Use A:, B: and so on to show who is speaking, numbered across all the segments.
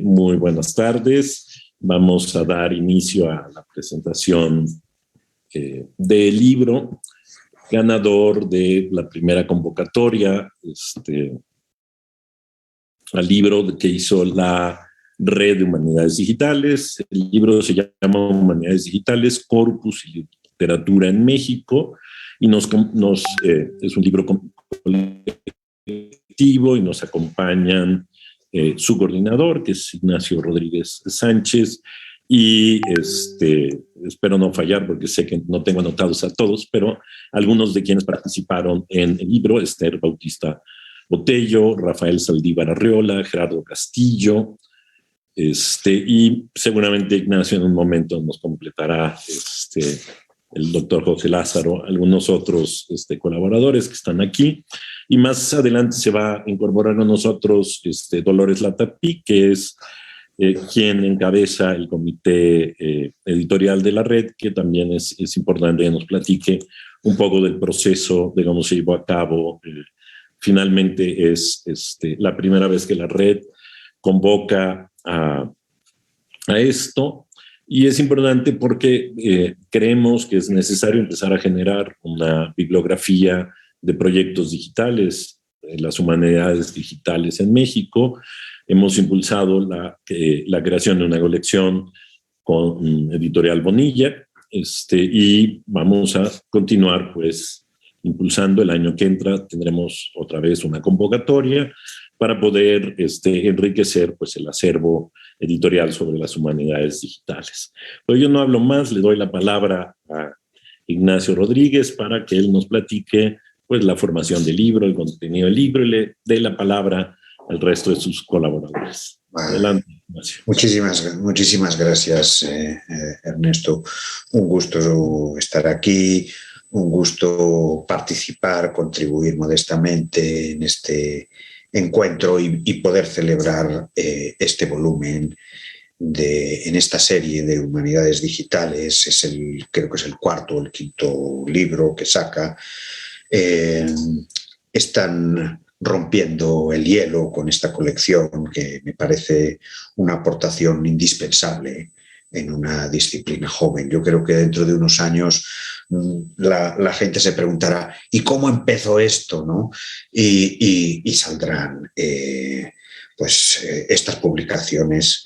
A: Muy buenas tardes. Vamos a dar inicio a la presentación del libro ganador de la primera convocatoria, al libro que hizo la Red de Humanidades Digitales. El libro se llama Humanidades Digitales, Corpus y Literatura en México, y es un libro colectivo y nos acompañan su coordinador, que es Ignacio Rodríguez Sánchez, y espero no fallar porque sé que no tengo anotados a todos, pero algunos de quienes participaron en el libro: Esther Bautista Botello, Rafael Saldívar Arriola, Gerardo Castillo, y seguramente Ignacio en un momento nos completará el doctor José Lázaro, algunos otros colaboradores que están aquí, y más adelante se va a incorporar a nosotros Dolores Latapí, que es quien encabeza el comité editorial de la red, que también es importante que nos platique un poco del proceso de cómo se llevó a cabo. Finalmente es la primera vez que la red convoca a esto, y es importante porque creemos que es necesario empezar a generar una bibliografía de proyectos digitales, las humanidades digitales en México. Hemos impulsado la creación de una colección con Editorial Bonilla, y vamos a continuar pues impulsando. El año que entra tendremos otra vez una convocatoria para poder enriquecer pues el acervo editorial sobre las humanidades digitales. Pero yo no hablo más, le doy la palabra a Ignacio Rodríguez para que él nos platique pues la formación del libro, el contenido del libro, y le dé la palabra al resto de sus colaboradores.
B: Vale.
A: Adelante, Ignacio.
B: Muchísimas gracias, Ernesto. Un gusto estar aquí, un gusto participar, contribuir modestamente en este encuentro y poder celebrar este volumen en esta serie de Humanidades Digitales. Creo que es el cuarto o el quinto libro que saca. Están rompiendo el hielo con esta colección, que me parece una aportación indispensable en una disciplina joven. Yo creo que dentro de unos años la gente se preguntará ¿y cómo empezó esto? ¿No? Y saldrán estas publicaciones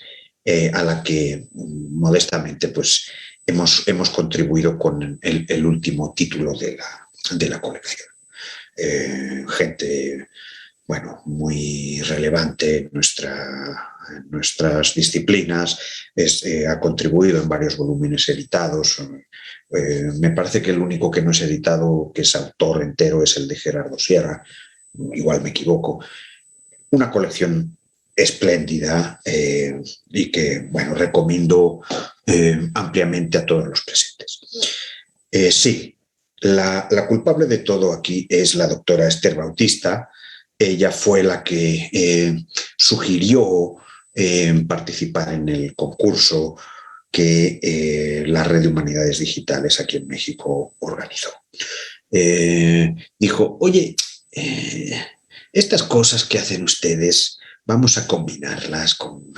B: a la que modestamente pues, hemos contribuido con el último título de la colección. Gente muy relevante en nuestras disciplinas, ha contribuido en varios volúmenes editados. Me parece que el único que no es editado, que es autor entero, es el de Gerardo Sierra, igual me equivoco. Una colección espléndida y que recomiendo ampliamente a todos los presentes. Sí, la culpable de todo aquí es la doctora Esther Bautista. Ella fue la que sugirió participar en el concurso que la Red de Humanidades Digitales aquí en México organizó. Dijo, oye, estas cosas que hacen ustedes, vamos a combinarlas con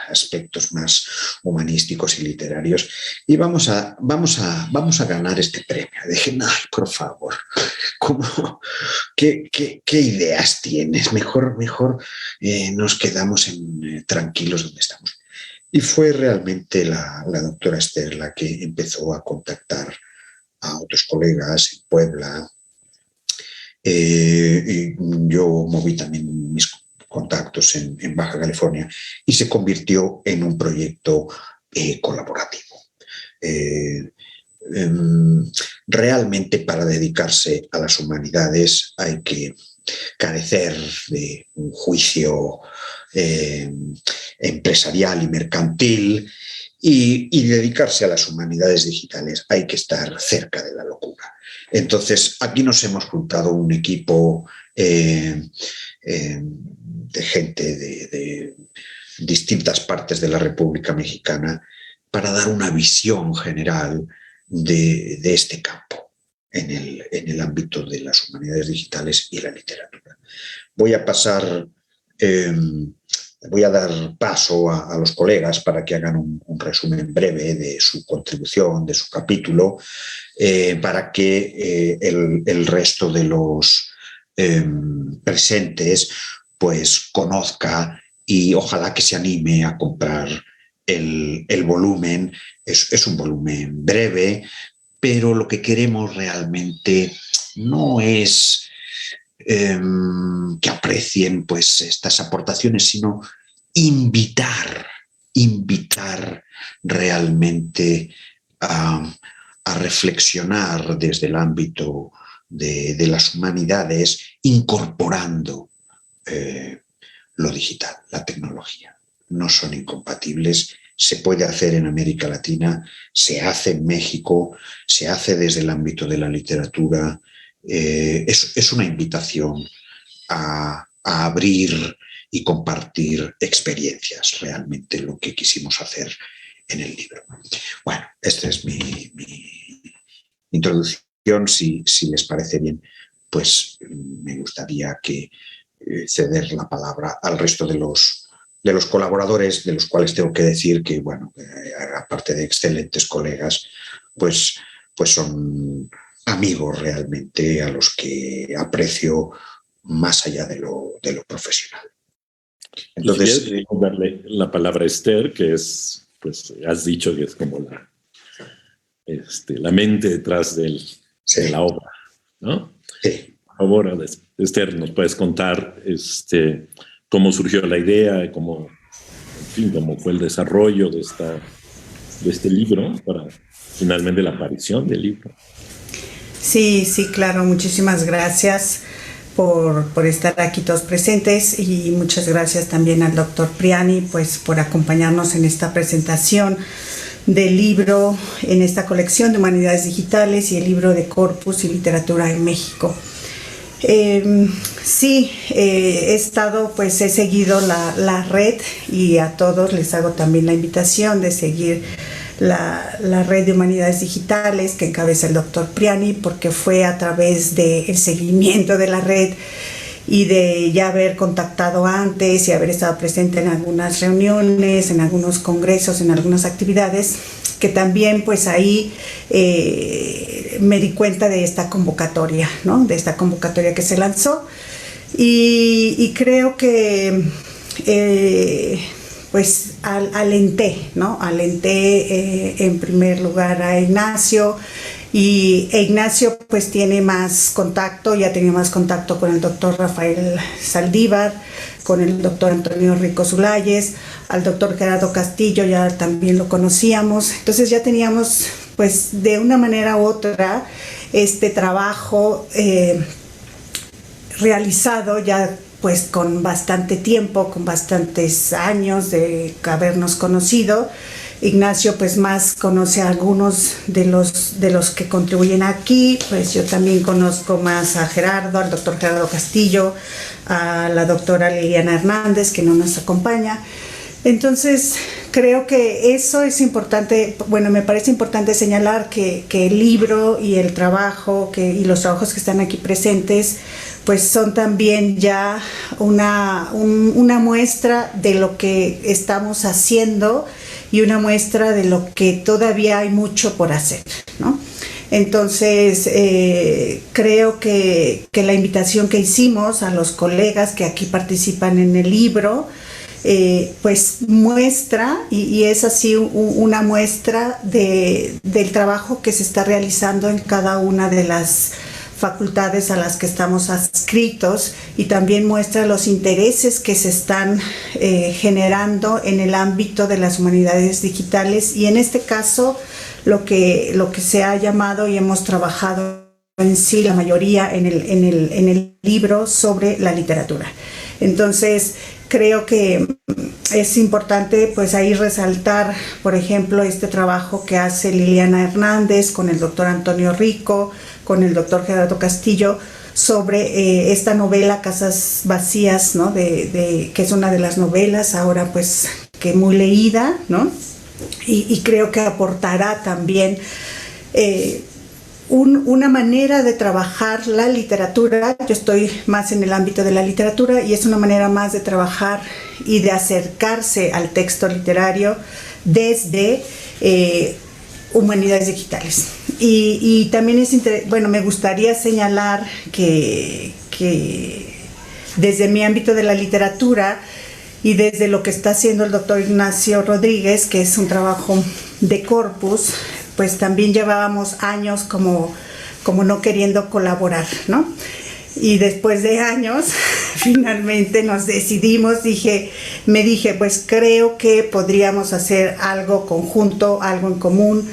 B: aspectos más humanísticos y literarios y vamos a ganar este premio. Dije, no, por favor, ¿qué ideas tienes? Mejor nos quedamos tranquilos donde estamos. Y fue realmente la doctora Esther la que empezó a contactar a otros colegas en Puebla. Y yo moví también mis contactos en Baja California y se convirtió en un proyecto colaborativo. Realmente para dedicarse a las humanidades hay que carecer de un juicio empresarial y mercantil, y dedicarse a las humanidades digitales hay que estar cerca de la locura. Entonces, aquí nos hemos juntado un equipo de gente de distintas partes de la República Mexicana para dar una visión general de este campo en el ámbito de las humanidades digitales y la literatura. Voy a pasar voy a dar paso a los colegas para que hagan un resumen breve de su contribución, de su capítulo, para que el resto de los presentes pues conozca y ojalá que se anime a comprar el volumen. Es un volumen breve, pero lo que queremos realmente no es que aprecien pues estas aportaciones, sino invitar realmente a reflexionar desde el ámbito de las humanidades, incorporando lo digital, la tecnología. No son incompatibles, se puede hacer en América Latina, se hace en México, se hace desde el ámbito de la literatura. Es una invitación a abrir y compartir experiencias, realmente lo que quisimos hacer en el libro. Bueno, esta es mi introducción. Si les parece bien, pues me gustaría ceder la palabra al resto de los colaboradores, de los cuales tengo que decir que, bueno, aparte de excelentes colegas, pues son amigos realmente a los que aprecio más allá de lo profesional.
A: Entonces, queremos darle la palabra a Esther, que es, pues, has dicho que es como la mente detrás de la obra, ¿no?
B: Sí.
A: Por favor, Esther, ¿nos puedes contar cómo surgió la idea, cómo fue el desarrollo de este libro para finalmente la aparición del libro?
C: Sí, claro. Muchísimas gracias por estar aquí todos presentes y muchas gracias también al doctor Priani pues, por acompañarnos en esta presentación del libro, en esta colección de Humanidades Digitales y el libro de Corpus y Literatura en México. He seguido la red y a todos les hago también la invitación de seguir la red de Humanidades Digitales que encabeza el doctor Priani, porque fue a través del seguimiento de la red y de ya haber contactado antes y haber estado presente en algunas reuniones, en algunos congresos, en algunas actividades, que también pues ahí me di cuenta de esta convocatoria, ¿no? De esta convocatoria que se lanzó y creo que pues alenté, ¿no? Alenté en primer lugar a Ignacio y Ignacio pues tiene más contacto, ya tenía más contacto con el doctor Rafael Saldívar, con el doctor Antonio Rico Zulayes, al doctor Gerardo Castillo ya también lo conocíamos, entonces ya teníamos pues de una manera u otra este trabajo realizado ya pues con bastante tiempo, con bastantes años de habernos conocido. Ignacio pues más conoce a algunos de los que contribuyen aquí, pues yo también conozco más a Gerardo, al doctor Gerardo Castillo, a la doctora Liliana Hernández que no nos acompaña. Entonces creo que eso es importante, bueno, me parece importante señalar que el libro y el trabajo y los trabajos que están aquí presentes pues son también ya una muestra de lo que estamos haciendo y una muestra de lo que todavía hay mucho por hacer, ¿no? Entonces, creo que la invitación que hicimos a los colegas que aquí participan en el libro, pues muestra, y es así una muestra del trabajo que se está realizando en cada una de las facultades a las que estamos adscritos y también muestra los intereses que se están generando en el ámbito de las humanidades digitales y en este caso lo que se ha llamado y hemos trabajado en sí la mayoría en el libro sobre la literatura. Entonces creo que es importante pues ahí resaltar, por ejemplo, este trabajo que hace Liliana Hernández con el doctor Antonio Rico, con el doctor Gerardo Castillo, sobre esta novela Casas Vacías, ¿no? que es una de las novelas ahora pues que muy leída, ¿no? Y creo que aportará también una manera de trabajar la literatura. Yo estoy más en el ámbito de la literatura y es una manera más de trabajar y de acercarse al texto literario desde humanidades digitales. Y también me gustaría señalar que desde mi ámbito de la literatura y desde lo que está haciendo el doctor Ignacio Rodríguez, que es un trabajo de corpus, pues también llevábamos años como no queriendo colaborar, ¿no? Y después de años, finalmente nos decidimos, me dije, pues creo que podríamos hacer algo conjunto, algo en común.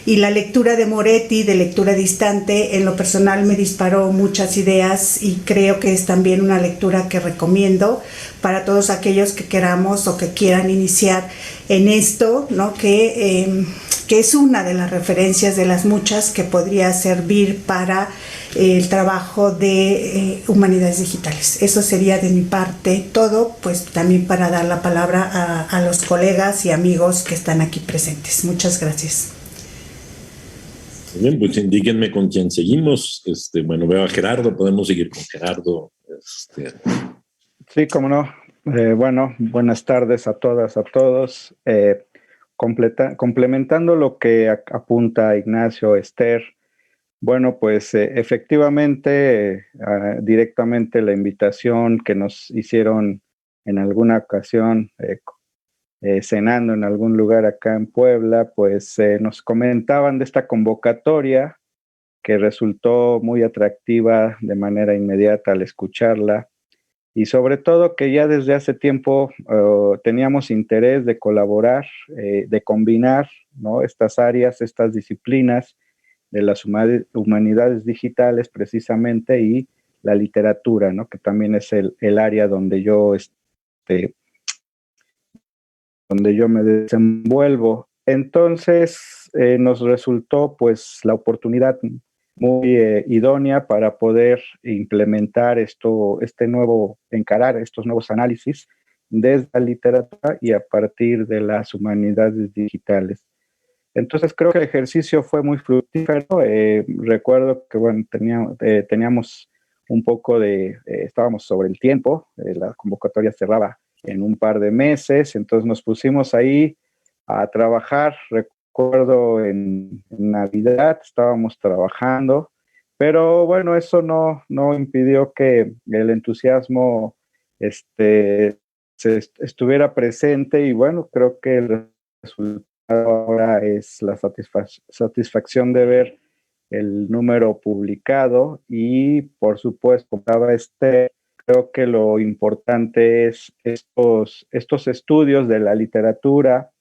C: Y la lectura de Moretti, de lectura distante, en lo personal me disparó muchas ideas y creo que es también una lectura que recomiendo para todos aquellos que queramos o que quieran iniciar en esto, ¿no? Que es una de las referencias de las muchas que podría servir para el trabajo de humanidades digitales. Eso sería de mi parte todo, pues también para dar la palabra a los colegas y amigos que están aquí presentes. Muchas gracias.
A: Bien, pues indíquenme con quién seguimos. Veo a Gerardo, podemos seguir con Gerardo.
D: Sí, cómo no. Buenas tardes a todas, a todos. Complementando lo que apunta Ignacio, Esther, pues efectivamente, directamente la invitación que nos hicieron en alguna ocasión, cenando en algún lugar acá en Puebla, pues nos comentaban de esta convocatoria que resultó muy atractiva de manera inmediata al escucharla. Y sobre todo que ya desde hace tiempo teníamos interés de colaborar, de combinar, ¿no?, estas áreas, estas disciplinas de las humanidades digitales precisamente y la literatura, ¿no?, que también es el área donde yo me desenvuelvo. Entonces nos resultó pues la oportunidad muy idónea para poder implementar encarar estos nuevos análisis desde la literatura y a partir de las humanidades digitales. Entonces creo que el ejercicio fue muy fructífero. Recuerdo que teníamos un poco estábamos sobre el tiempo, la convocatoria cerraba en un par de meses, entonces nos pusimos ahí a trabajar. Recuerdo en Navidad estábamos trabajando, pero bueno, eso no impidió que el entusiasmo estuviera presente y bueno, creo que el resultado ahora es la satisfacción de ver el número publicado y por supuesto, como estaba creo que lo importante es estos estudios de la literatura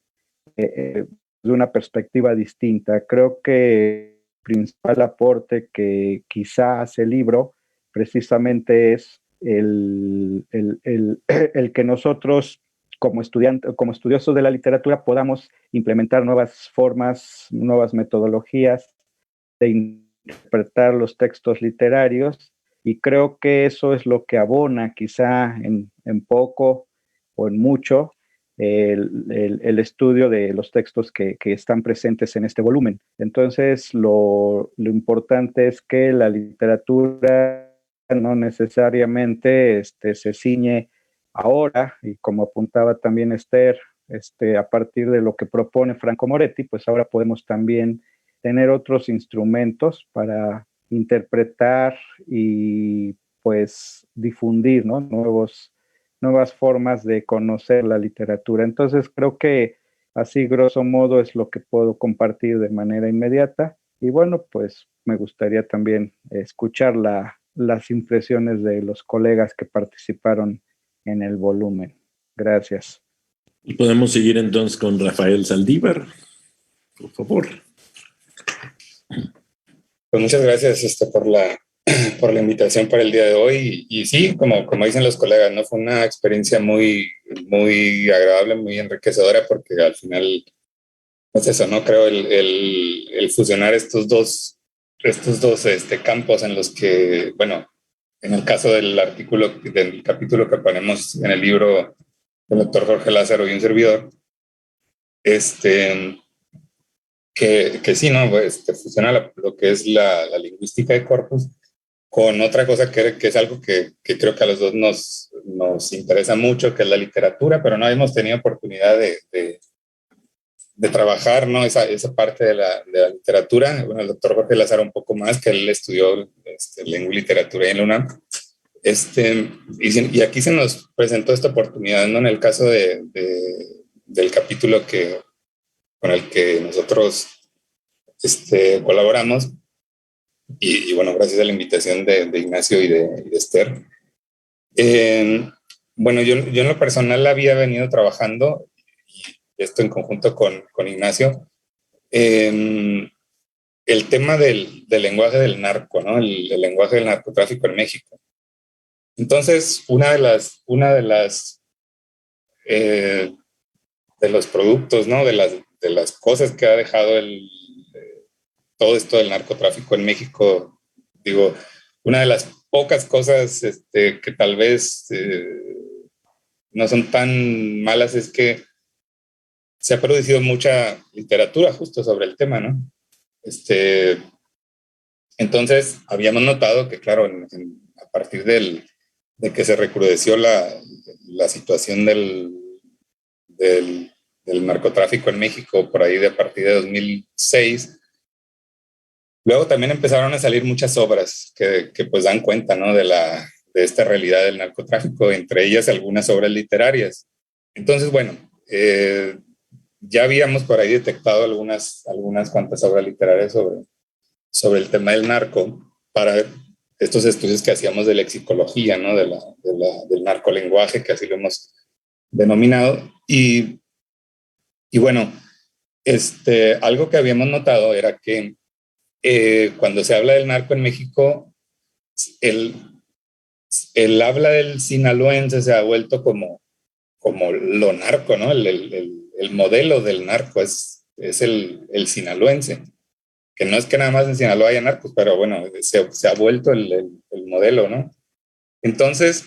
D: de una perspectiva distinta. Creo que el principal aporte que quizá hace el libro precisamente es el que nosotros como estudiosos de la literatura podamos implementar nuevas formas, nuevas metodologías de interpretar los textos literarios, y creo que eso es lo que abona quizá en poco o en mucho el estudio de los textos que están presentes en este volumen. Entonces, lo importante es que la literatura no necesariamente se ciñe ahora, y como apuntaba también Esther, a partir de lo que propone Franco Moretti, pues ahora podemos también tener otros instrumentos para interpretar y pues difundir, ¿no?, nuevas formas de conocer la literatura. Entonces creo que así grosso modo es lo que puedo compartir de manera inmediata. Y bueno, pues me gustaría también escuchar las impresiones de los colegas que participaron en el volumen. Gracias.
A: Y podemos seguir entonces con Rafael Saldívar, por favor.
E: Pues muchas gracias por la invitación para el día de hoy. Y sí, como dicen los colegas, ¿no? Fue una experiencia muy, muy agradable, muy enriquecedora, porque al final, pues eso, ¿no? Creo el fusionar estos dos campos en los que, bueno, en el caso del capítulo que ponemos en el libro del doctor Jorge Lázaro y un servidor, que sí, ¿no? Fusiona lo que es la lingüística de corpus con otra cosa que es algo que creo que a los dos nos interesa mucho, que es la literatura, pero no hemos tenido oportunidad de trabajar, ¿no? Esa parte de la literatura. Bueno, el doctor Jorge Lázaro un poco más, que él estudió lengua y literatura en la UNAM. Y aquí se nos presentó esta oportunidad, ¿no? En el caso del capítulo con el que nosotros colaboramos, y bueno, gracias a la invitación de Ignacio y de Esther. Bueno, yo en lo personal había venido trabajando, y esto en conjunto con Ignacio, el tema del lenguaje del narco, ¿no? El lenguaje del narcotráfico en México. Entonces, una de los productos, ¿no? De las cosas que ha dejado todo esto del narcotráfico en México, digo, una de las pocas cosas que tal vez no son tan malas es que se ha producido mucha literatura justo sobre el tema, ¿no? Entonces, habíamos notado que, claro, a partir de que se recrudeció la situación del narcotráfico en México por ahí a partir de 2006, luego también empezaron a salir muchas obras que pues dan cuenta, ¿no? de esta realidad del narcotráfico, entre ellas algunas obras literarias. Entonces, bueno, ya habíamos por ahí detectado algunas cuantas obras literarias sobre el tema del narco para estos estudios que hacíamos de lexicología, ¿no? Del narcolenguaje, que así lo hemos denominado. Y bueno, algo que habíamos notado era que cuando se habla del narco en México, el habla del sinaloense se ha vuelto como lo narco, ¿no? El modelo del narco es el sinaloense, que no es que nada más en Sinaloa haya narcos, pero bueno, se ha vuelto el modelo, ¿no? Entonces,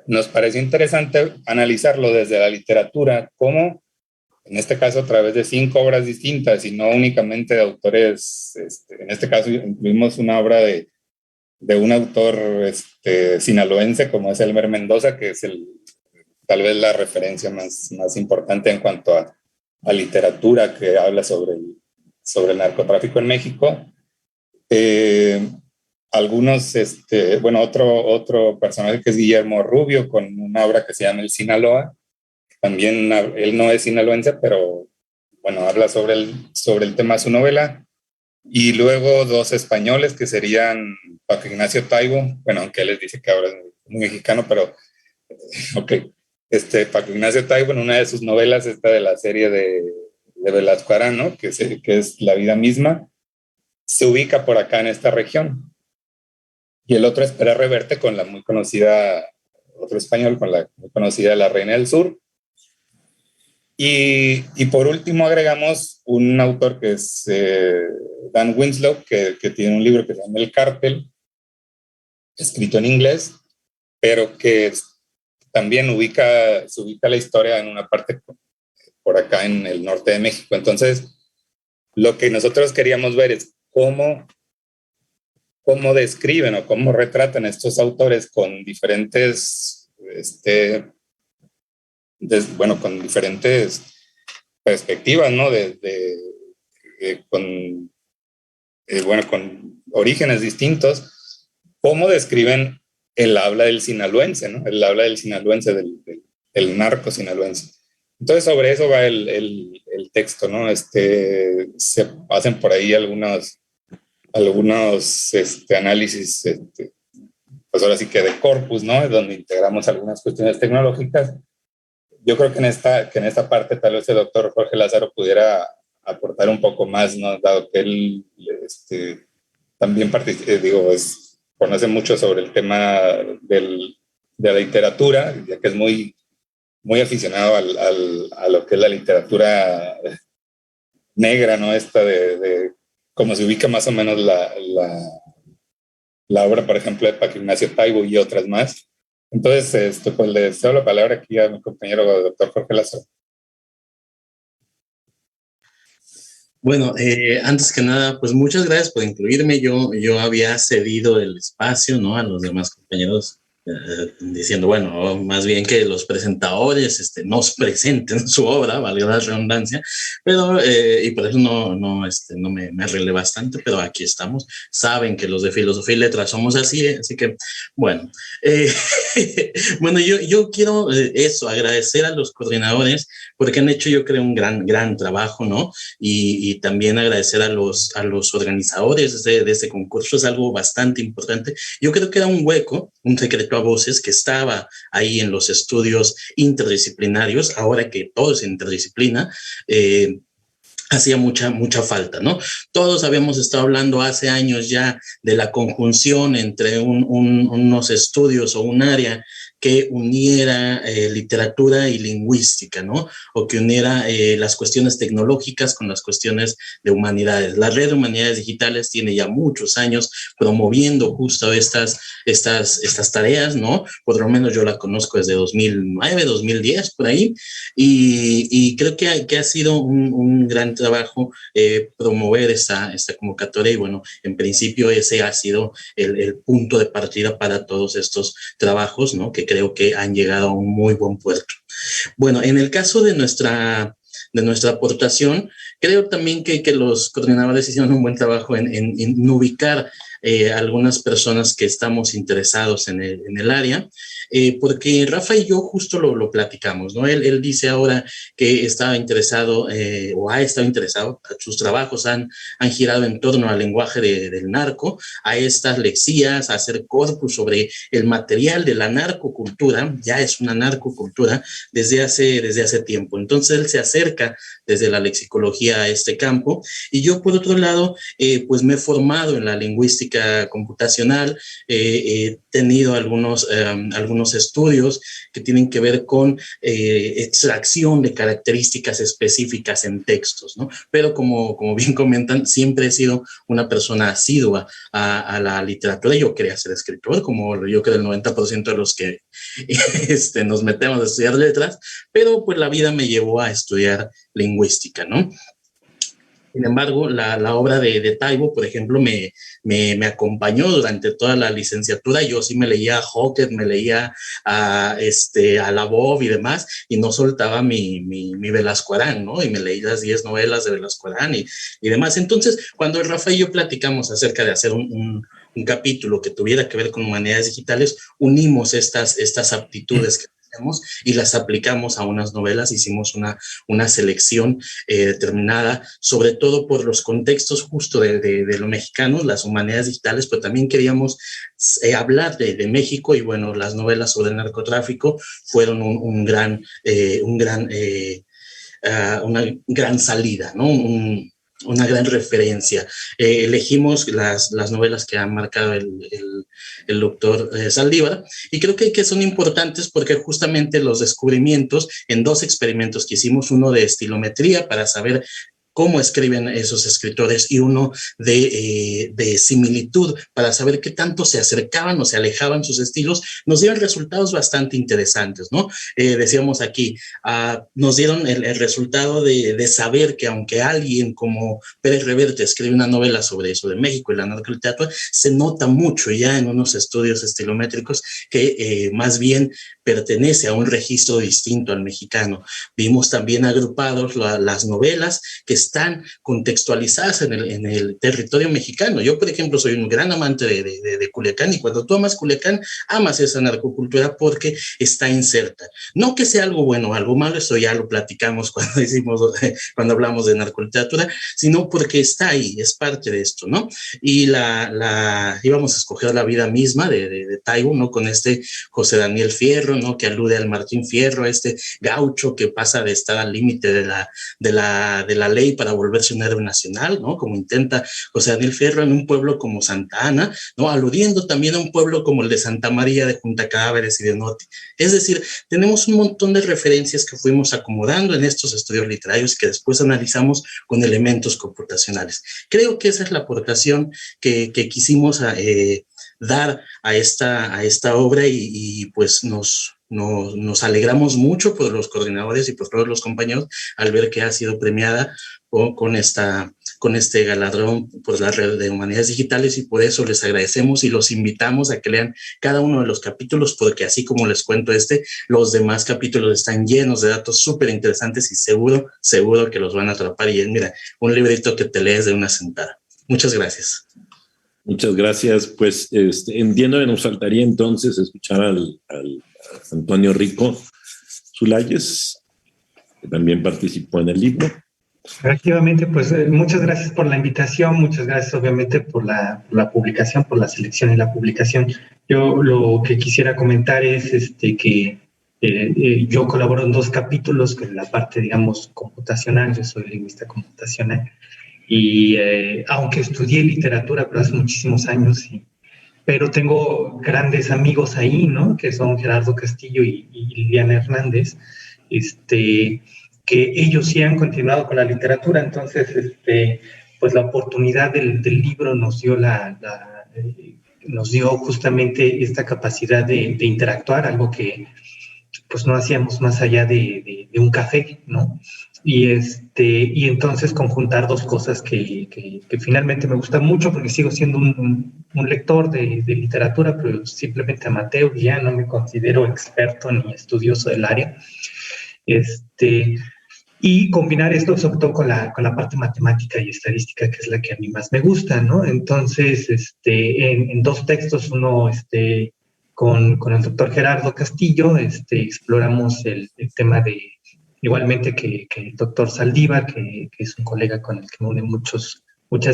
E: nos pareció interesante analizarlo desde la literatura, como en este caso a través de 5 obras distintas y no únicamente de autores, en este caso incluimos una obra de un autor sinaloense como es Elmer Mendoza, que es tal vez la referencia más importante en cuanto a literatura que habla sobre el narcotráfico en México. Algunos, bueno, otro personaje que es Guillermo Rubio, con una obra que se llama El Sinaloa. También él no es sinaloense, pero bueno, habla sobre el tema de su novela. Y luego 2 españoles que serían Paco Ignacio Taibo, bueno, aunque él les dice que ahora es muy mexicano, pero ok. Paco Ignacio Taibo, en una de sus novelas, esta de la serie de Velasco Arán, ¿no? que es La vida misma, se ubica por acá en esta región. Y el otro es Pérez Reverte, con la muy conocida, otro español, con la muy conocida La Reina del Sur. Y por último agregamos un autor que es Dan Winslow, que tiene un libro que se llama El Cártel, escrito en inglés, pero que también se ubica la historia en una parte por acá en el norte de México. Entonces, lo que nosotros queríamos ver es cómo describen o cómo retratan estos autores con diferentes, con diferentes perspectivas, ¿no? Con orígenes distintos, cómo describen el habla del sinaloense, ¿no? El habla del sinaloense, del narco sinaloense. Entonces, sobre eso va el texto, ¿no? Se hacen por ahí algunos análisis, pues ahora sí que de corpus, ¿no? Donde integramos algunas cuestiones tecnológicas. Yo creo que en esta parte tal vez el doctor Jorge Lázaro pudiera aportar un poco más, ¿no? Dado que él también conoce mucho sobre el tema de la literatura, ya que es muy, muy aficionado a lo que es la literatura negra, ¿no? Esta de cómo se ubica más o menos la obra, por ejemplo, de Paco Ignacio Taibo y otras más. Entonces, pues le cedo la palabra aquí a mi compañero doctor Jorge Lázaro.
F: Bueno, antes que nada, pues muchas gracias por incluirme. Yo había cedido el espacio, ¿no? A los demás compañeros, diciendo, bueno, más bien que los presentadores nos presenten su obra, valga la redundancia, pero, y por eso no me arreglé bastante, pero aquí estamos. Saben que los de Filosofía y Letras somos así, así que, bueno. Eh, bueno, yo quiero eso, agradecer a los coordinadores porque han hecho, yo creo, un gran trabajo, ¿no? Y también agradecer a los organizadores de este concurso, es algo bastante importante. Yo creo que era un hueco, un secreto a voces que estaba ahí en los estudios interdisciplinarios, ahora que todo es interdisciplina, hacía mucha falta, ¿no? Todos habíamos estado hablando hace años ya de la conjunción entre unos estudios o un área que uniera literatura y lingüística, ¿no? O que uniera las cuestiones tecnológicas con las cuestiones de humanidades. La Red de Humanidades Digitales tiene ya muchos años promoviendo justo estas tareas, ¿no? Por lo menos yo la conozco desde 2009, 2010, por ahí, y creo que ha sido un gran trabajo promover esta convocatoria y bueno, en principio ese ha sido el punto de partida para todos estos trabajos, ¿no? Que creo que han llegado a un muy buen puerto. Bueno, en el caso de nuestra aportación, creo también que los coordinadores hicieron un buen trabajo en ubicar algunas personas que estamos interesados en el área, porque Rafa y yo justo lo platicamos, ¿no? Él dice ahora que estaba interesado o ha estado interesado, sus trabajos han girado en torno al lenguaje del narco, a estas lexías, a hacer corpus sobre el material de la narcocultura, ya es una narcocultura desde hace tiempo. Entonces él se acerca desde la lexicología a este campo y yo por otro lado pues me he formado en la lingüística computacional, he tenido algunos estudios que tienen que ver con extracción de características específicas en textos, ¿no? Pero como bien comentan, siempre he sido una persona asidua a la literatura. Yo quería ser escritor, como yo creo el 90% de los que nos metemos a estudiar letras, pero pues la vida me llevó a estudiar lingüística, ¿no? Sin embargo, la obra de Taibo, por ejemplo, me acompañó durante toda la licenciatura. Yo sí me leía a Hawker, me leía a Labov y demás, y no soltaba mi Velasco Arán, ¿no? Y me leí las 10 novelas de Velasco Arán y demás. Entonces, cuando Rafa y yo platicamos acerca de hacer un capítulo que tuviera que ver con humanidades digitales, unimos estas aptitudes que tenemos y las aplicamos a unas novelas. Hicimos una selección determinada, sobre todo por los contextos justo de lo mexicano, las humanidades digitales, pero también queríamos hablar de México y bueno, las novelas sobre el narcotráfico fueron una gran salida, ¿no? Una gran referencia. Elegimos las novelas que ha marcado el doctor Saldívar y creo que son importantes porque justamente los descubrimientos en 2 experimentos que hicimos, uno de estilometría para saber cómo escriben esos escritores y uno de similitud para saber qué tanto se acercaban o se alejaban sus estilos, nos dieron resultados bastante interesantes, ¿no? Decíamos aquí, nos dieron el resultado de saber que aunque alguien como Pérez Reverte escribe una novela sobre México y la narcoliteratura, se nota mucho ya en unos estudios estilométricos que más bien pertenece a un registro distinto al mexicano. Vimos también agrupados las novelas que están contextualizadas en el territorio mexicano. Yo, por ejemplo, soy un gran amante de Culiacán y cuando tú amas Culiacán, amas esa narcocultura porque está inserta. No que sea algo bueno o algo malo, eso ya lo platicamos cuando hablamos de narcoliteratura, sino porque está ahí, es parte de esto, ¿no? Y íbamos a escoger la vida misma de Taibo, ¿no? Con José Daniel Fierro, ¿no? Que alude al Martín Fierro, gaucho que pasa de estar al límite de la ley para volverse un héroe nacional, ¿no? Como intenta José Daniel Fierro en un pueblo como Santa Ana, ¿no? Aludiendo también a un pueblo como el de Santa María de Junta Cadáveres y de Noti. Es decir, tenemos un montón de referencias que fuimos acomodando en estos estudios literarios que después analizamos con elementos computacionales. Creo que esa es la aportación que quisimos dar a esta obra y pues nos nos alegramos mucho por los coordinadores y por todos los compañeros al ver que ha sido premiada con este galardón por la Red de Humanidades Digitales, y por eso les agradecemos y los invitamos a que lean cada uno de los capítulos, porque así como les cuento los demás capítulos están llenos de datos súper interesantes y seguro que los van a atrapar. Y es, mira, un librito que te lees de una sentada. Muchas gracias.
A: Muchas gracias. Pues entiendo que nos faltaría entonces escuchar al Antonio Rico Zulayes, que también participó en el libro.
G: Efectivamente, pues muchas gracias por la invitación, muchas gracias obviamente por la publicación, por la selección y la publicación. Yo lo que quisiera comentar es que yo colaboro en 2 capítulos, con la parte, digamos, computacional. Yo soy lingüista computacional y aunque estudié literatura, pero hace muchísimos años, pero tengo grandes amigos ahí, ¿no? Que son Gerardo Castillo y Liliana Hernández, que ellos sí han continuado con la literatura. Entonces, pues la oportunidad del libro nos dio justamente esta capacidad de interactuar, algo que pues no hacíamos más allá de un café, ¿no? Y entonces conjuntar 2 cosas que finalmente me gustan mucho, porque sigo siendo un lector de literatura, pero simplemente amateur, ya no me considero experto ni estudioso del área. Y combinar esto sobre todo con la parte matemática y estadística, que es la que a mí más me gusta, ¿no? Entonces, en 2 textos, uno con el doctor Gerardo Castillo, exploramos el tema de, igualmente que el doctor Saldívar, que es un colega con el que me une muchas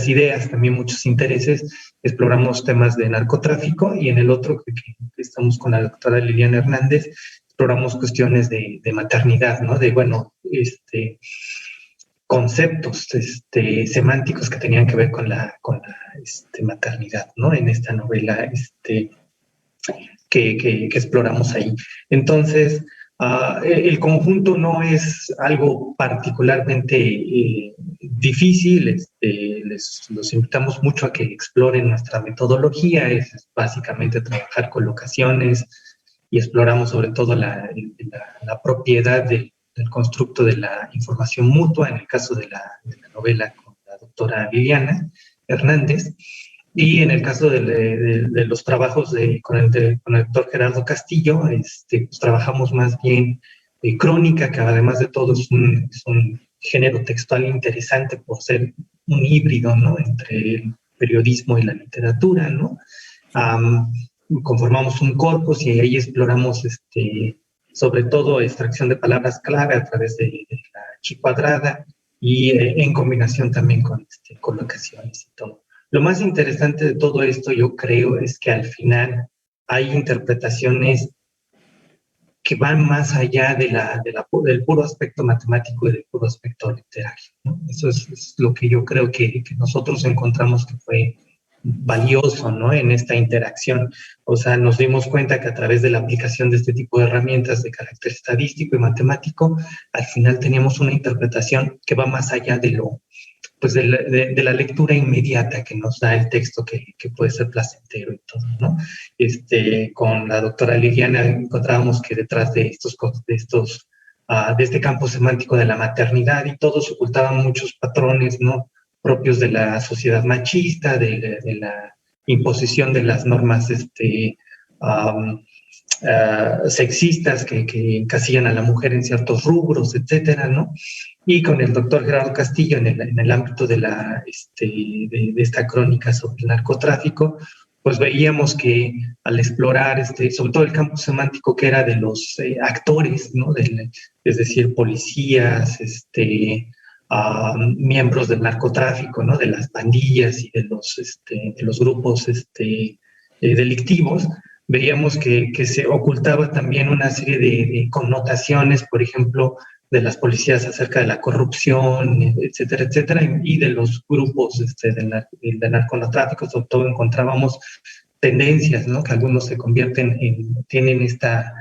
G: ideas, también muchos intereses. Exploramos temas de narcotráfico, y en el otro, que estamos con la doctora Liliana Hernández, exploramos cuestiones de maternidad, ¿no? Conceptos semánticos que tenían que ver con la maternidad, ¿no? En esta novela que exploramos ahí. Entonces, el conjunto no es algo particularmente difícil. Los invitamos mucho a que exploren nuestra metodología. Es básicamente trabajar con locaciones, y exploramos sobre todo la propiedad del constructo de la información mutua, en el caso de la novela con la doctora Liliana Hernández, y en el caso de los trabajos con el doctor Gerardo Castillo, pues trabajamos más bien crónica, que además de todo es un género textual interesante por ser un híbrido, ¿no?, entre el periodismo y la literatura, ¿no? Conformamos un corpus y ahí exploramos sobre todo extracción de palabras clave a través de la chi cuadrada, y en combinación también con colocaciones y todo. Lo más interesante de todo esto, yo creo, es que al final hay interpretaciones que van más allá del puro aspecto matemático y del puro aspecto literario, ¿no? Eso es lo que yo creo que nosotros encontramos que fue valioso, ¿no?, en esta interacción. O sea, nos dimos cuenta que a través de la aplicación de este tipo de herramientas de carácter estadístico y matemático, al final teníamos una interpretación que va más allá de la lectura inmediata que nos da el texto, que puede ser placentero y todo, ¿no? Con la doctora Liliana encontrábamos que detrás de este campo semántico de la maternidad y todo, se ocultaban muchos patrones, ¿no?, propios de la sociedad machista, de la imposición de las normas sexistas que encasillan a la mujer en ciertos rubros, etcétera, ¿no? Y con el doctor Gerardo Castillo en el ámbito de esta crónica sobre el narcotráfico, pues veíamos que al explorar sobre todo el campo semántico que era de los actores, ¿no?, es decir, policías, miembros del narcotráfico, ¿no?, de las pandillas y de los grupos delictivos, veíamos que se ocultaba también una serie de connotaciones, por ejemplo, de las policías acerca de la corrupción, etcétera, etcétera, y de los grupos del narcotráfico. Sobre todo encontrábamos tendencias, ¿no?, que algunos se convierten tienen esta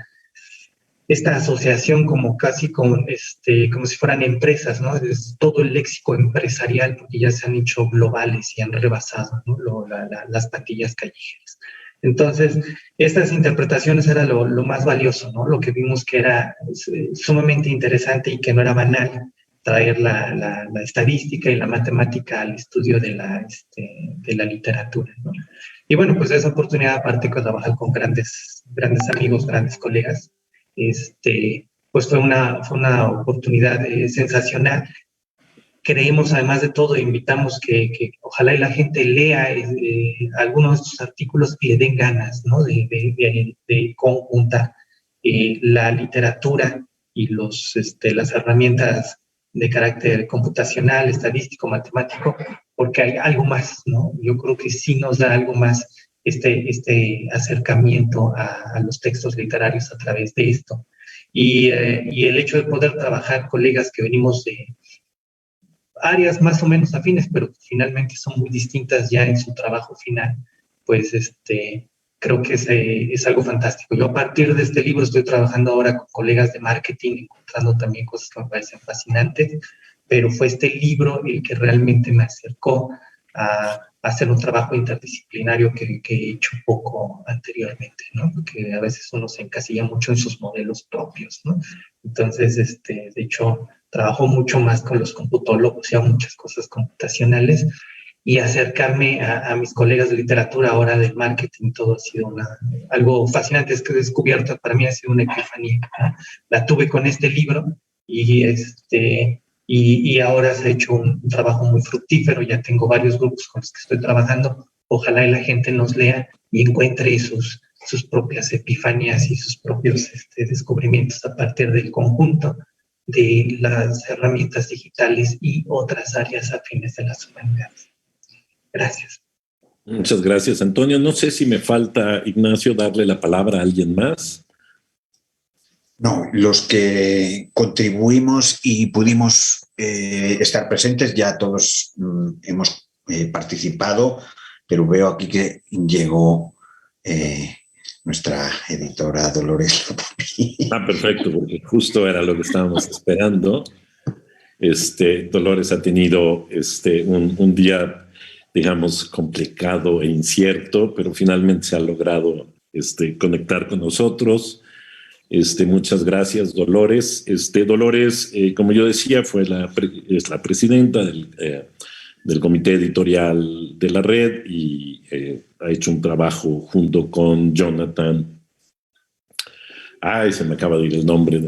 G: asociación como casi como si fueran empresas, ¿no? Es todo el léxico empresarial, porque ya se han hecho globales y han rebasado, ¿no?, las pandillas callejeras. Entonces, estas interpretaciones era lo más valioso, ¿no? Lo que vimos que era sumamente interesante y que no era banal traer la estadística y la matemática al estudio de la literatura, ¿no? Y bueno, pues esa oportunidad, aparte de trabajar con grandes amigos, grandes colegas, pues fue una oportunidad sensacional. Creemos, además de todo, invitamos que ojalá y la gente lea algunos de estos artículos y le den ganas, ¿no? de conjuntar la literatura y las herramientas de carácter computacional, estadístico, matemático, porque hay algo más, ¿no? Yo creo que sí nos da algo más este acercamiento a los textos literarios a través de esto. Y el hecho de poder trabajar colegas que venimos de áreas más o menos afines, pero que finalmente son muy distintas ya en su trabajo final, pues creo que es algo fantástico. Yo a partir de este libro estoy trabajando ahora con colegas de marketing, encontrando también cosas que me parecen fascinantes, pero fue este libro el que realmente me acercó a hacer un trabajo interdisciplinario que he hecho poco anteriormente, ¿no? Porque a veces uno se encasilla mucho en sus modelos propios, ¿no? Entonces, de hecho, trabajo mucho más con los computólogos y hago muchas cosas computacionales, y acercarme a mis colegas de literatura ahora del marketing, todo ha sido algo fascinante. Es que he descubierto, para mí ha sido una epifanía, ¿no? La tuve con este libro y ahora se ha hecho un trabajo muy fructífero. Ya tengo varios grupos con los que estoy trabajando. Ojalá y la gente nos lea y encuentre sus propias epifanías y sus propios descubrimientos a partir del conjunto de las herramientas digitales y otras áreas afines de las humanidades. Gracias.
A: Muchas gracias, Antonio. No sé si me falta, Ignacio, darle la palabra a alguien más.
B: No, los que contribuimos y pudimos estar presentes, ya todos hemos participado, pero veo aquí que llegó nuestra editora Dolores Lopopi.
A: Perfecto, porque justo era lo que estábamos esperando. Dolores ha tenido un día, digamos, complicado e incierto, pero finalmente se ha logrado conectar con nosotros. Muchas gracias, Dolores. Dolores, como yo decía, es la presidenta del comité editorial de la red y ha hecho un trabajo junto con Jonathan. Se me acaba de ir el nombre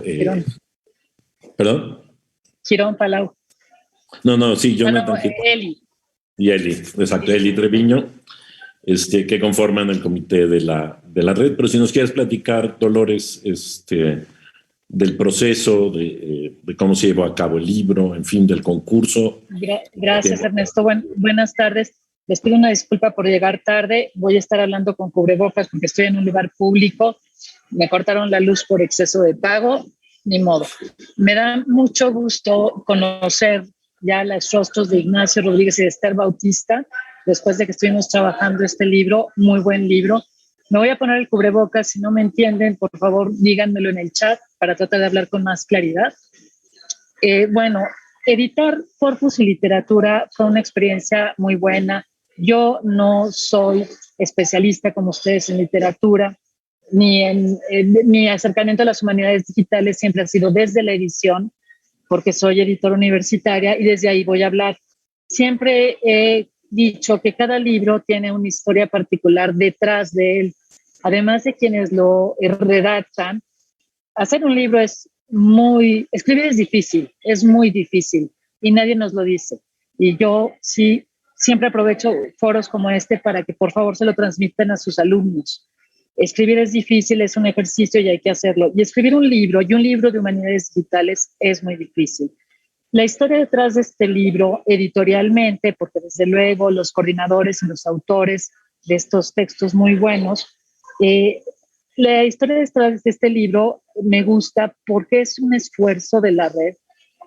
H: Girón.
A: ¿Perdón?
H: Girón Palau.
A: No, sí, Jonathan.
H: Eli.
A: Y Eli, exacto, Eli Treviño, que conforman el comité de la red. Pero si nos quieres platicar, Dolores, del proceso, de cómo se llevó a cabo el libro, en fin, del concurso.
H: Gracias, Ernesto. Buenas tardes. Les pido una disculpa por llegar tarde. Voy a estar hablando con cubrebocas porque estoy en un lugar público. Me cortaron la luz por exceso de pago. Ni modo. Me da mucho gusto conocer ya los rostros de Ignacio Rodríguez y de Esther Bautista, después de que estuvimos trabajando este libro, muy buen libro. Me voy a poner el cubrebocas, si no me entienden, por favor, díganmelo en el chat para tratar de hablar con más claridad. Editar Corpus y Literatura fue una experiencia muy buena. Yo no soy especialista como ustedes en literatura, mi acercamiento a las humanidades digitales siempre ha sido desde la edición, porque soy editora universitaria y desde ahí voy a hablar. Siempre he dicho que cada libro tiene una historia particular detrás de él. Además de quienes lo redactan, hacer un libro escribir es difícil, es muy difícil y nadie nos lo dice. Y yo sí, siempre aprovecho foros como este para que por favor se lo transmitan a sus alumnos. Escribir es difícil, es un ejercicio y hay que hacerlo. Y escribir un libro de humanidades digitales es muy difícil. La historia detrás de este libro, editorialmente, porque desde luego los coordinadores y los autores de estos textos muy buenos, la historia detrás de este libro me gusta porque es un esfuerzo de la red.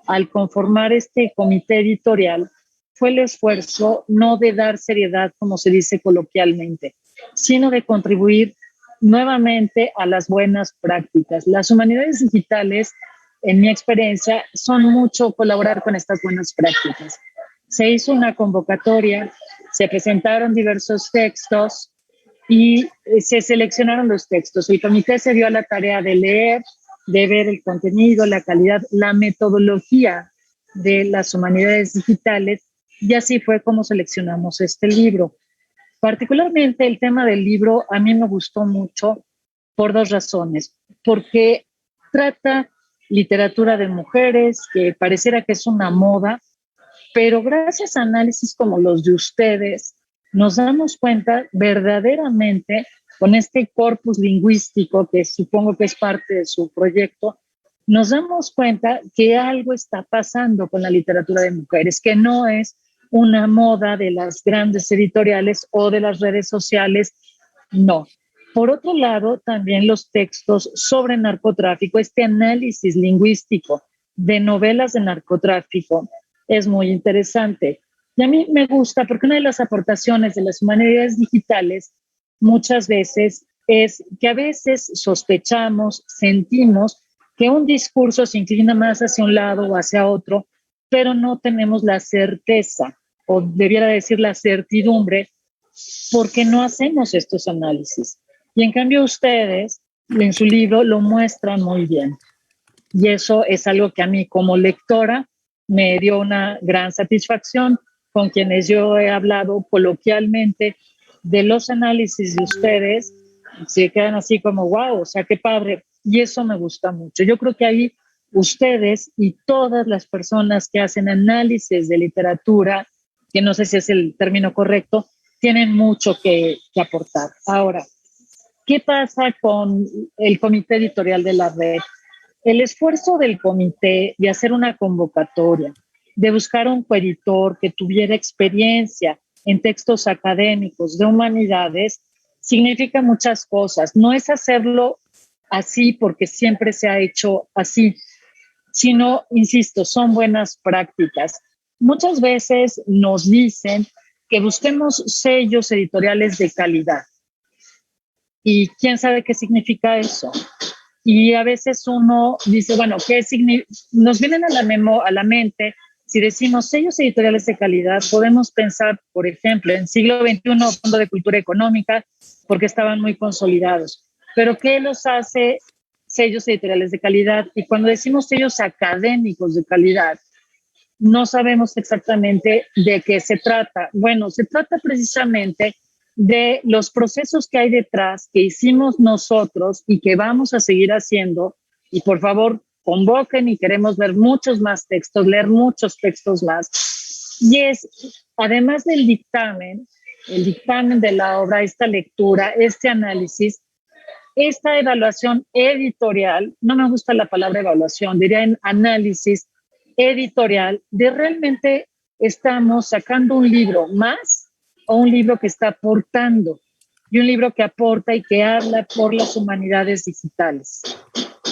H: Al conformar este comité editorial, fue el esfuerzo no de dar seriedad, como se dice coloquialmente, sino de contribuir nuevamente a las buenas prácticas. Las humanidades digitales, en mi experiencia, son mucho colaborar con estas buenas prácticas. Se hizo una convocatoria, se presentaron diversos textos y se seleccionaron los textos. El comité se dio a la tarea de leer, de ver el contenido, la calidad, la metodología de las humanidades digitales, y así fue como seleccionamos este libro. Particularmente el tema del libro a mí me gustó mucho por dos razones, porque trata literatura de mujeres, que pareciera que es una moda, pero gracias a análisis como los de ustedes, nos damos cuenta verdaderamente con este corpus lingüístico, que supongo que es parte de su proyecto, nos damos cuenta que algo está pasando con la literatura de mujeres, que no es una moda de las grandes editoriales o de las redes sociales, no. Por otro lado, también los textos sobre narcotráfico, este análisis lingüístico de novelas de narcotráfico es muy interesante. Y a mí me gusta porque una de las aportaciones de las humanidades digitales muchas veces es que a veces sospechamos, sentimos que un discurso se inclina más hacia un lado o hacia otro, pero no tenemos la certeza, o debiera decir la certidumbre, porque no hacemos estos análisis. Y en cambio ustedes, en su libro, lo muestran muy bien. Y eso es algo que a mí como lectora me dio una gran satisfacción. Con quienes yo he hablado coloquialmente de los análisis de ustedes, se quedan así como, wow, o sea, qué padre. Y eso me gusta mucho. Yo creo que ahí ustedes y todas las personas que hacen análisis de literatura, que no sé si es el término correcto, tienen mucho que aportar. Ahora, ¿qué pasa con el comité editorial de la red? El esfuerzo del comité de hacer una convocatoria, de buscar un coeditor que tuviera experiencia en textos académicos de humanidades, significa muchas cosas. No es hacerlo así porque siempre se ha hecho así, sino, insisto, son buenas prácticas. Muchas veces nos dicen que busquemos sellos editoriales de calidad. ¿Y quién sabe qué significa eso? Y a veces uno dice, bueno, nos vienen a la mente, si decimos sellos editoriales de calidad, podemos pensar, por ejemplo, en siglo XXI, Fondo de Cultura Económica, porque estaban muy consolidados. Pero ¿qué los hace sellos editoriales de calidad? Y cuando decimos sellos académicos de calidad, no sabemos exactamente de qué se trata. Bueno, se trata precisamente de los procesos que hay detrás, que hicimos nosotros y que vamos a seguir haciendo. Y por favor, convoquen y queremos ver muchos más textos, leer muchos textos más. Y es, además del dictamen, el dictamen de la obra, esta lectura, este análisis, esta evaluación editorial, no me gusta la palabra evaluación, diría en análisis editorial, de realmente estamos sacando un libro más o un libro que está aportando, y un libro que aporta y que habla por las humanidades digitales.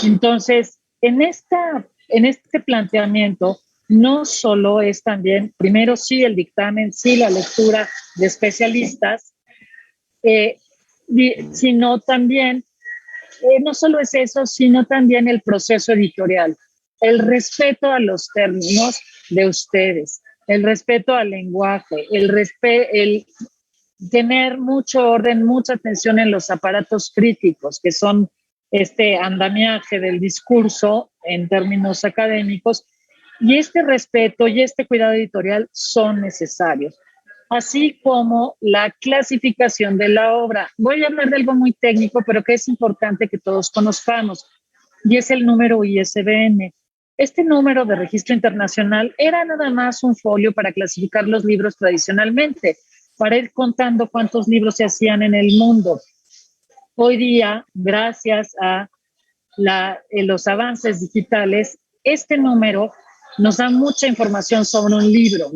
H: Entonces, en este planteamiento, no solo es también, primero sí el dictamen, sí la lectura de especialistas, sino también, no solo es eso, sino también el proceso editorial, el respeto a los términos de ustedes, el respeto al lenguaje, el tener mucho orden, mucha atención en los aparatos críticos, que son este andamiaje del discurso en términos académicos, y este respeto y este cuidado editorial son necesarios, así como la clasificación de la obra. Voy a hablar de algo muy técnico, pero que es importante que todos conozcamos, y es el número ISBN. Este número de registro internacional era nada más un folio para clasificar los libros tradicionalmente, para ir contando cuántos libros se hacían en el mundo. Hoy día, gracias a los avances digitales, este número nos da mucha información sobre un libro,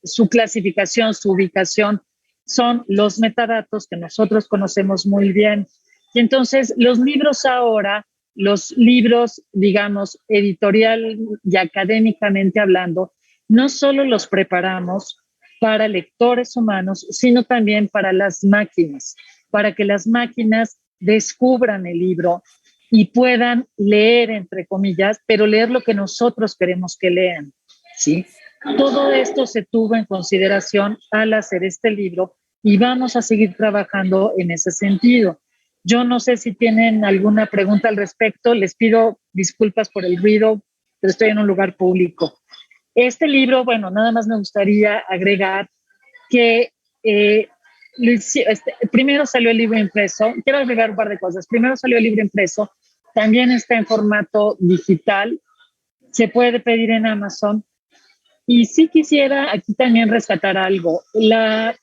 H: su clasificación, su ubicación, son los metadatos que nosotros conocemos muy bien. Y entonces los libros ahora, los libros, digamos, editorial y académicamente hablando, no solo los preparamos para lectores humanos, sino también para las máquinas, para que las máquinas descubran el libro y puedan leer, entre comillas, pero leer lo que nosotros queremos que lean, ¿sí? Todo esto se tuvo en consideración al hacer este libro, y vamos a seguir trabajando en ese sentido. Yo no sé si tienen alguna pregunta al respecto, les pido disculpas por el ruido, pero estoy en un lugar público. Este libro, bueno, nada más me gustaría agregar que primero salió el libro impreso, quiero agregar un par de cosas. Primero salió el libro impreso, también está en formato digital, se puede pedir en Amazon. Y sí quisiera aquí también rescatar algo. Las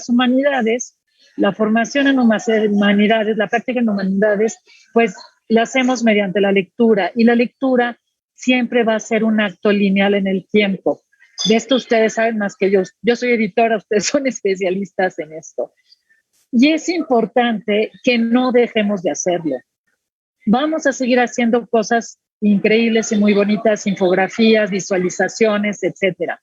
H: humanidades, la formación en humanidades, la práctica en humanidades, pues la hacemos mediante la lectura, y la lectura siempre va a ser un acto lineal en el tiempo. De esto ustedes saben más que yo. Yo soy editora, ustedes son especialistas en esto. Y es importante que no dejemos de hacerlo. Vamos a seguir haciendo cosas increíbles y muy bonitas, infografías, visualizaciones, etcétera.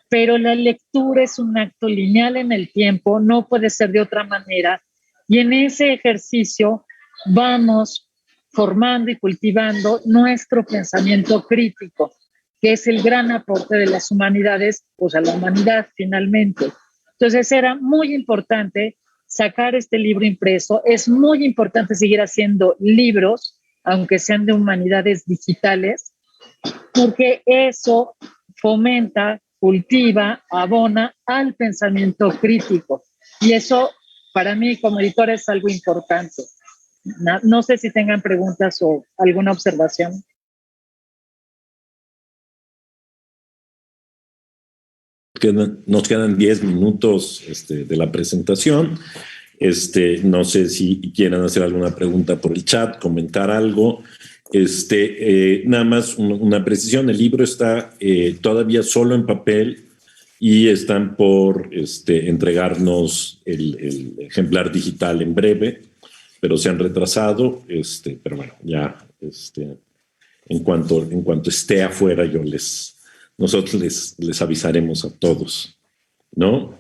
H: Pero la lectura es un acto lineal en el tiempo, no puede ser de otra manera. Y en ese ejercicio vamos formando y cultivando nuestro pensamiento crítico, que es el gran aporte de las humanidades, pues a la humanidad finalmente. Entonces era muy importante sacar este libro impreso, es muy importante seguir haciendo libros, aunque sean de humanidades digitales, porque eso fomenta, cultiva, abona al pensamiento crítico. Y eso, para mí, como editora, es algo importante. No sé si tengan preguntas o alguna observación.
A: Nos quedan 10 minutos de la presentación. No sé si quieran hacer alguna pregunta por el chat, comentar algo. Nada más una precisión, el libro está todavía solo en papel y están por entregarnos el ejemplar digital en breve, pero se han retrasado, pero bueno, ya en cuanto esté afuera nosotros les avisaremos a todos, ¿no?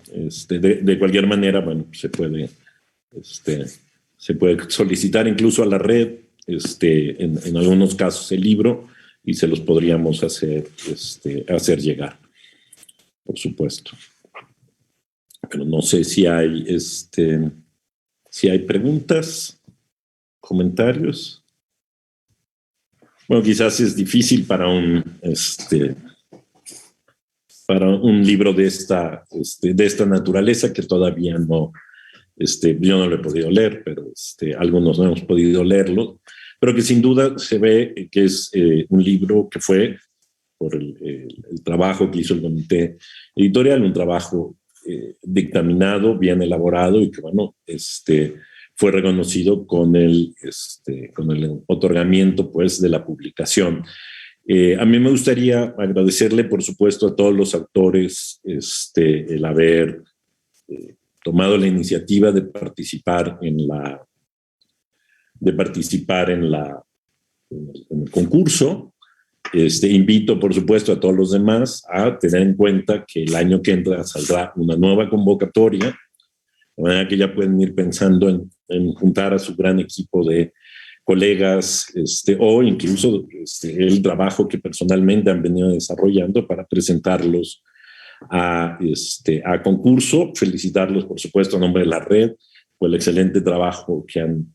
A: De cualquier manera, bueno, se puede solicitar incluso a la red, en algunos casos el libro, y se los podríamos hacer llegar, por supuesto. Pero no sé si hay preguntas, comentarios. Bueno, quizás es difícil para un libro de esta naturaleza, que todavía no, yo no lo he podido leer, pero algunos no hemos podido leerlo, pero que sin duda se ve que es un libro que fue, por el trabajo que hizo el comité editorial, un trabajo dictaminado, bien elaborado, y que, bueno, fue reconocido con el otorgamiento, pues, de la publicación. A mí me gustaría agradecerle, por supuesto, a todos los autores el haber tomado la iniciativa de participar en el concurso. Invito, por supuesto, a todos los demás a tener en cuenta que el año que entra saldrá una nueva convocatoria, de manera que ya pueden ir pensando en juntar a su gran equipo de colegas, o incluso el trabajo que personalmente han venido desarrollando para presentarlos a concurso. Felicitarlos, por supuesto, a nombre de la red por el excelente trabajo que han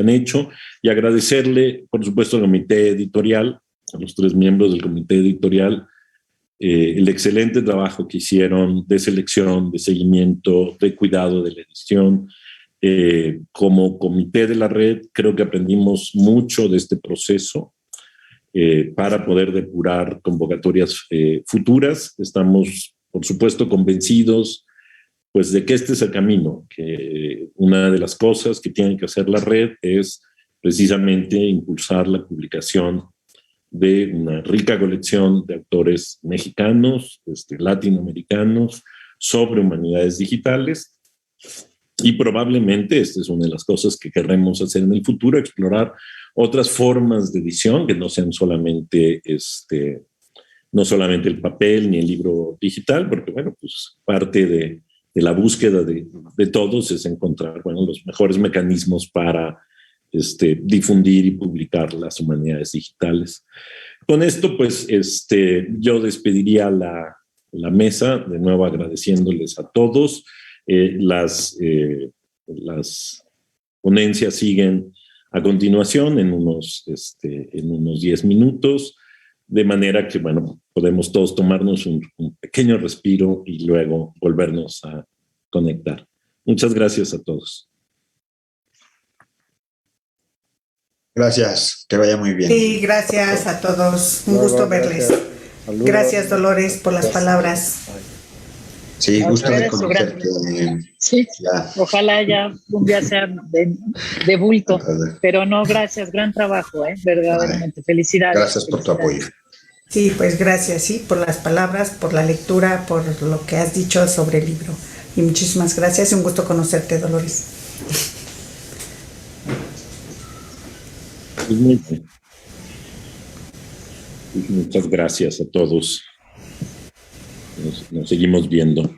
A: hecho, y agradecerle, por supuesto, al comité editorial, a los 3 miembros del comité editorial, el excelente trabajo que hicieron de selección, de seguimiento, de cuidado de la edición. Como comité de la red, creo que aprendimos mucho de este proceso para poder depurar convocatorias futuras. Estamos, por supuesto, convencidos, pues, de que este es el camino, que una de las cosas que tiene que hacer la red es precisamente impulsar la publicación de una rica colección de autores mexicanos, latinoamericanos, sobre humanidades digitales. Y probablemente esta es una de las cosas que querremos hacer en el futuro, explorar otras formas de edición que no sean solamente el papel ni el libro digital, porque, bueno, pues parte de la búsqueda de todos es encontrar, bueno, los mejores mecanismos para difundir y publicar las humanidades digitales. Con esto, pues, yo despediría la mesa, de nuevo agradeciéndoles a todos. Las ponencias siguen a continuación en unos 10 minutos, de manera que, bueno, podemos todos tomarnos un pequeño respiro y luego volvernos a conectar. Muchas gracias a todos.
B: Gracias, que vaya muy bien.
C: Sí, gracias a todos. Un gusto verles. Gracias, Dolores, por las palabras.
B: Sí, gusto de conocerte.
H: Sí, ojalá ya un día sea de bulto, pero no, gracias, gran trabajo, verdaderamente, felicidades.
B: Gracias por tu apoyo.
C: Sí, pues gracias, sí, por las palabras, por la lectura, por lo que has dicho sobre el libro. Y muchísimas gracias, un gusto conocerte, Dolores.
A: Pues muy bien. Muchas gracias a todos. Nos seguimos viendo.